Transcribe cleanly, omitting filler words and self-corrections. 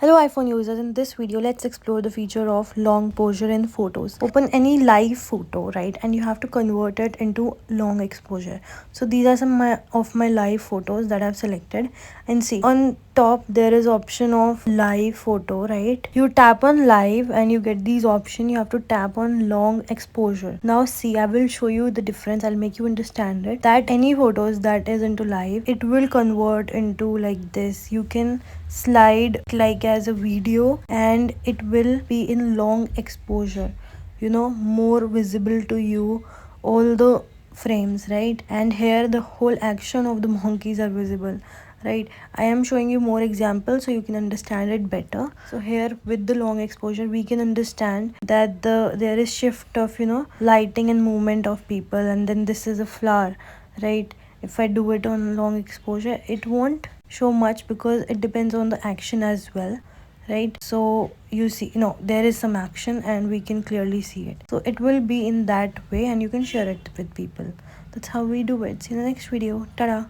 Hello iPhone users, in this video let's explore the feature of long exposure in photos. Open any live photo, right, and you have to convert it into long exposure. So these are some of my live photos that I've selected, and see on top there is option of live photo, right? You tap on live and you get these option. You have to tap on long exposure. Now see, I will show you the difference. I'll make you understand it, that any photos that is into live, it will convert into like this. You can slide like as a video and it will be in long exposure, more visible to you, all the frames, right? And here the whole action of the monkeys are visible, right? I am showing you more examples so you can understand it better. So here with the long exposure we can understand that there is shift of lighting and movement of people, and then this is a flower, right? If I do it on long exposure, it won't show much because it depends on the action as well, right? So you see, there is some action and we can clearly see it. So it will be in that way and you can share it with people. That's how we do it. See you in the next video. Ta-da.